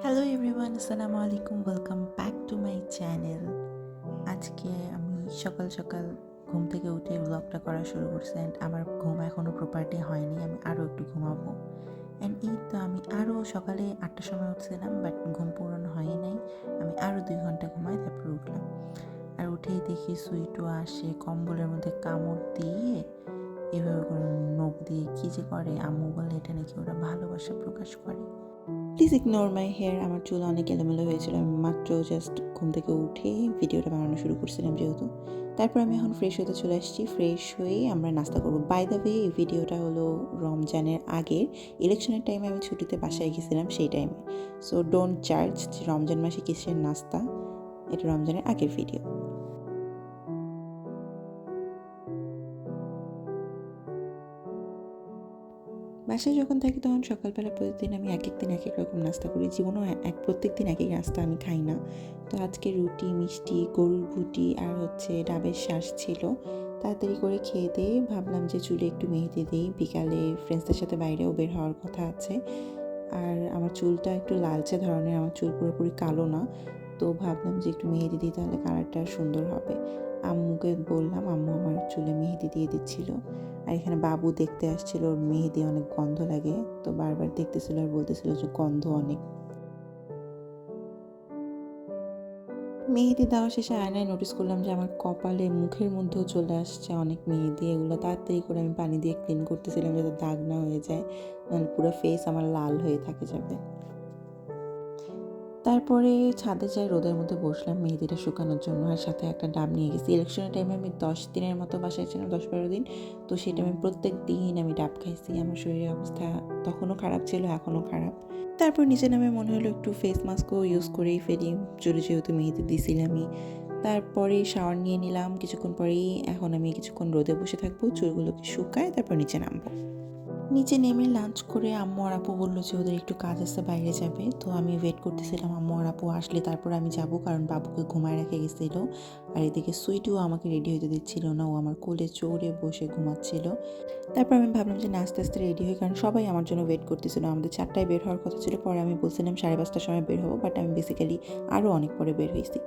Hello everyone, আসসালামু আলাইকুম। Welcome back to my channel. আজকে আমি সকাল সকাল ঘুম থেকে উঠে ব্লগটা করা শুরু করছি অ্যান্ড আমার ঘুম এখনও প্রপারলি হয়নি, আমি আরও একটু ঘুমাবো। অ্যান্ড এই তো আমি আরও সকালে 8টার সময় উঠছিলাম, বাট ঘুম পূরণ হয়ই নাই। আমি আরও 2 ঘন্টা ঘুমাই, তারপর উঠলাম। আর উঠেই দেখি সুইটু আসে কম্বলের মধ্যে কামড় দিয়ে এভাবে করে নখ দিয়ে কী যে করে। আম্মু বলে এটা নাকি ওরা ভালোবাসা প্রকাশ করে। Please ignore my hair. আমার চুল অনেক এলোমেলো হয়েছিল। আমি মাত্র জাস্ট ঘুম থেকে উঠে ভিডিওটা বানানো শুরু করছিলাম যেহেতু। তারপর আমি এখন ফ্রেশ হতে চলে আসছি। ফ্রেশ হয়ে আমরা নাস্তা করবো। বাই দ্য ওয়ে, এই ভিডিওটা হলো রমজানের আগের। ইলেকশনের টাইমে আমি ছুটিতে বাসায় গেছিলাম সেই টাইমে। সো ডোন্ট জাজ যে রমজান মাসে কিসের নাস্তা। এটা রমজানের আগের ভিডিও। বাসায় যখন থাকি তখন সকালবেলা প্রতিদিন আমি এক এক দিন এক এক রকম নাস্তা করি। জীবনেও প্রত্যেক দিন এক এক নাস্তা আমি খাই না। তো আজকে রুটি, মিষ্টি, গরুর ভুটি আর ডাবের শাঁস ছিল। তাড়াতাড়ি করে খেয়ে দিয়ে ভাবলাম যে চুলে একটু মেহেদি দিই। বিকালে ফ্রেন্ডসদের সাথে বাইরেও বের হওয়ার কথা আছে। আর আমার চুলটা একটু লালচে ধরনের, আমার চুল পুরোপুরি কালো না। তো ভাবলাম যে একটু মেহেদি দিই, তাহলে কালারটা সুন্দর হবে। আম্মুকে বললাম, আম্মু আমার চুলে মেহেদি দিয়ে দিচ্ছিল। আর এখানে বাবু দেখতে আসছিল, ওর মেহেদি অনেক গন্ধ লাগে, তো বারবার দেখতেছিল আর বলতেছিল যে গন্ধ অনেক। মেহেদি দেওয়া শেষে আয়নায় নোটিস করলাম যে আমার কপালে, মুখের মধ্যেও চলে আসছে অনেক মেহেদি। এগুলো তাড়াতাড়ি করে আমি পানি দিয়ে ক্লিন করতেছিলাম যাতে দাগ না হয়ে যায়, নাহলে পুরো ফেস আমার লাল হয়ে থাকে যাবে। তারপরে ছাদে যাই, রোদের মধ্যে বসলাম মেহেদিটা শুকানোর জন্য, আর সাথে একটা ডাব নিয়ে গেছি। ইলেকশনের টাইমে আমি 10 দিনের মতো বাসায় ছিলাম, 10-12 দিন। তো সেই টাইমে প্রত্যেক দিন আমি ডাব খাইছি। আমার শরীরের অবস্থা তখনও খারাপ ছিল, এখনও খারাপ। তারপর নিচে নামে মনে হলো একটু ফেস মাস্কও ইউজ করেই ফেলি, চুলে যেহেতু মেহেদি দিছিলামই। তারপরে শাওয়ার নিয়ে নিলাম কিছুক্ষণ পরেই। এখন আমি কিছুক্ষণ রোদে বসে থাকবো, চুলগুলোকে শুকায় তারপর নিচে নামবো। নিচে নেমে লাঞ্চ করে আম্মু আর আপু বললো যে ওদের একটু কাজ আছে, বাইরে যাবে। তো আমি ওয়েট করতেছিলাম আম্মু আর আপু আসলে তারপর আমি যাব, কারণ বাবুকে ঘুমায় রেখে গেছিল। আর এদিকে সুইটুও আমাকে রেডি হতে দিচ্ছিল না, ও আমার কোলে চড়ে বসে ঘুমাচ্ছিল। তারপর আমি ভাবলাম যে না, আস্তে আস্তে রেডি হই, কারণ সবাই আমার জন্য ওয়েট করতেছিল। আমাদের 4টায় বের হওয়ার কথা ছিল, পরে আমি বলছিলাম 5:30টার সময় বের হবো, বাট আমি বেসিক্যালি আরও অনেক পরে বের হয়েছি।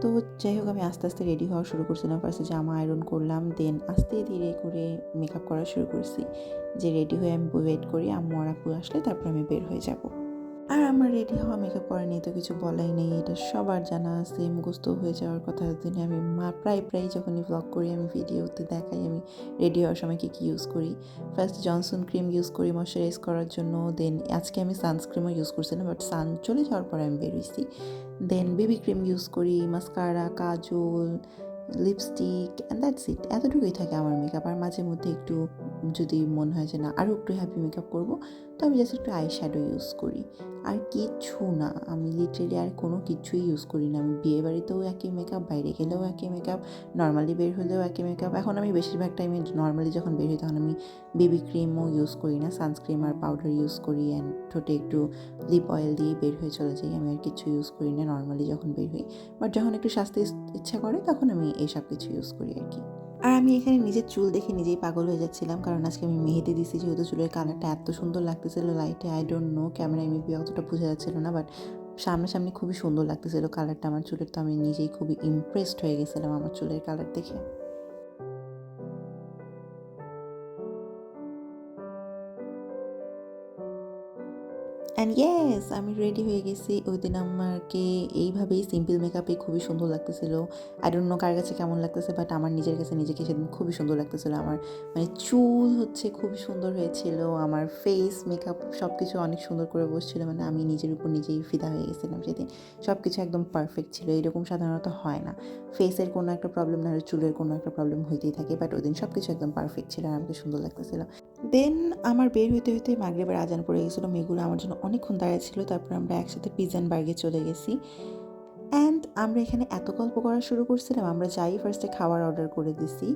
তো যাই হোক, আমি আস্তে আস্তে রেডি হওয়া শুরু করছিলাম। ফার্স্টে জামা আয়রন করলাম, দেন আস্তে ধীরে করে মেকআপ করা শুরু করছি, যে রেডি হয়ে আমি ওয়েট করি আম্মু আর আপু আসলে তারপর আমি বের হয়ে যাব। আর আমার রেডি হওয়া, মেকআপ করা নিয়ে তো কিছু বলাই নেই, এটা সবার জানা আছে, মুখস্থ হয়ে যাওয়ার কথা। দিনে আমি প্রায় যখনই ভ্লগ করি, আমি ভিডিওতে দেখাই আমি রেডি হওয়ার সময় কী ইউজ করি। ফার্স্ট জনসন ক্রিম ইউজ করি ময়শ্চারাইজ করার জন্য, দেন আজকে আমি সানস্ক্রিমও ইউজ করছিলাম, বাট সান চলে যাওয়ার পরে আমি বেরোইছি। দেন বেবি ক্রিম ইউজ করি, mascara, Kajal, lipstick, and that's it. এতটুকুই থাকে আমার মেকআপ। আর মাঝে মধ্যে একটু যদি মনে হয় যে না আরও একটু হ্যাপি মেকআপ করবো, তো আমি জাস্ট একটু আই শ্যাডো ইউজ করি। আর কিচ্ছু না, আমি লিটারেলি আর কোনো কিছুই ইউজ করি না। আমি বিয়ে বাড়িতেও একই মেকআপ, বাইরে গেলেও একই মেকআপ, নর্মালি বের হলেও একই মেকআপ। এখন আমি বেশিরভাগ টাইমে নর্মালি যখন বের হই তখন আমি বেবি ক্রিমও ইউজ করি না, সানস্ক্রিম আর পাউডার ইউজ করি, অ্যান্ড ঠোঁটে একটু লিপ অয়েল দিয়ে বের হয়ে চলে যাই। আমি আর কিছু ইউজ করি না নর্মালি যখন বের হই, বাট যখন একটু সাজতে ইচ্ছা করে তখন আমি এইসব কিছু ইউজ করি আর কি। আর আমি এখানে নিজের চুল দেখে নিজেই পাগল হয়ে যাচ্ছিলাম, কারণ আজকে আমি মেহেদি দিছি যেহেতু চুলের কালারটা এত সুন্দর লাগতেছিল লাইটে। আই ডোন্ট নো, ক্যামেরায় মেবি অতটা বোঝা যাচ্ছিল না, বাট সামনাসামনি খুবই সুন্দর লাগতেছিল কালারটা আমার চুলের। তো আমি নিজেই খুবই ইমপ্রেসড হয়ে গেছিলাম আমার চুলের কালার দেখে। অ্যান্ড ইয়েস, আমি রেডি হয়ে গেছি। ওই দিন আমাকে এইভাবেই সিম্পল মেকআপে খুবই সুন্দর লাগতেছিল। আই ডোন্ট নো কার কাছে কেমন লাগতেছে, বাট আমার নিজের কাছে নিজেকে সেদিন খুবই সুন্দর লাগতেছিল। আমার মানে চুল খুবই সুন্দর হয়েছিল, আমার ফেস মেকআপ সব কিছু অনেক সুন্দর করে বসছিল। মানে আমি নিজের উপর নিজেই ফিদা হয়ে গেছিলাম সেদিন। সব কিছু একদম পারফেক্ট ছিল, এরকম সাধারণত হয় না। ফেসের কোনো একটা প্রবলেম না হলে চুলের কোনো একটা প্রবলেম হইতেই থাকে, বাট ওই দিন সব কিছু একদম পারফেক্ট ছিল আর আমাকে সুন্দর লাগতেছিল। দেন আমার বের হইতে হইতে মাগরিবের আজান পড়ে গেছিলো। মেয়েগুলো আমার জন্য অনেকক্ষণ দাঁড়িয়ে ছিল। তারপর আমরা একসাথে পিৎজা অ্যান্ড বার্গে চলে গেছি। অ্যান্ড আমরা এখানে এত গল্প করা শুরু করছিলাম, আমরা যাই ফার্স্টে খাবার অর্ডার করে দিছি,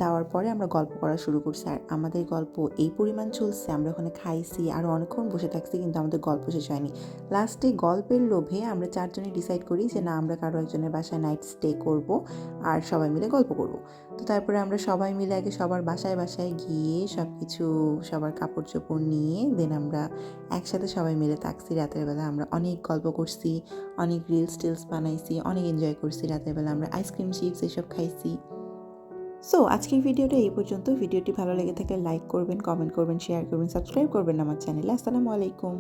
দেওয়ার পরে আমরা গল্প করা শুরু করছি। আর আমাদের গল্প এই পরিমাণ চলছে, আমরা ওখানে খাইছি আরও অনেকক্ষণ বসে থাকছি, কিন্তু আমাদের গল্প শেষ হয়নি। লাস্টে গল্পের লোভে আমরা 4 জনই ডিসাইড করি যে না, আমরা কারো একজনের বাসায় নাইট স্টে করব আর সবাই মিলে গল্প করব। তো তারপরে আমরা সবাই মিলে আগে সবার বাসায় বাসায় গিয়ে সব কিছু, সবার কাপড় চোপড় নিয়ে দেন আমরা একসাথে সবাই মিলে থাকছি। রাতের বেলা আমরা অনেক গল্প করছি, অনেক রিলস টিলস বানাইছি, অনেক এনজয় করছি। রাতের বেলা আমরা আইসক্রিম চিপস এসব খাইছি। সো আজকের ভিডিওটা এই পর্যন্ত। ভিডিওটি ভালো লেগে থাকলে লাইক করবেন, কমেন্ট করবেন, শেয়ার করবেন, সাবস্ক্রাইব করবেন আমার চ্যানেলে। আসসালামু আলাইকুম।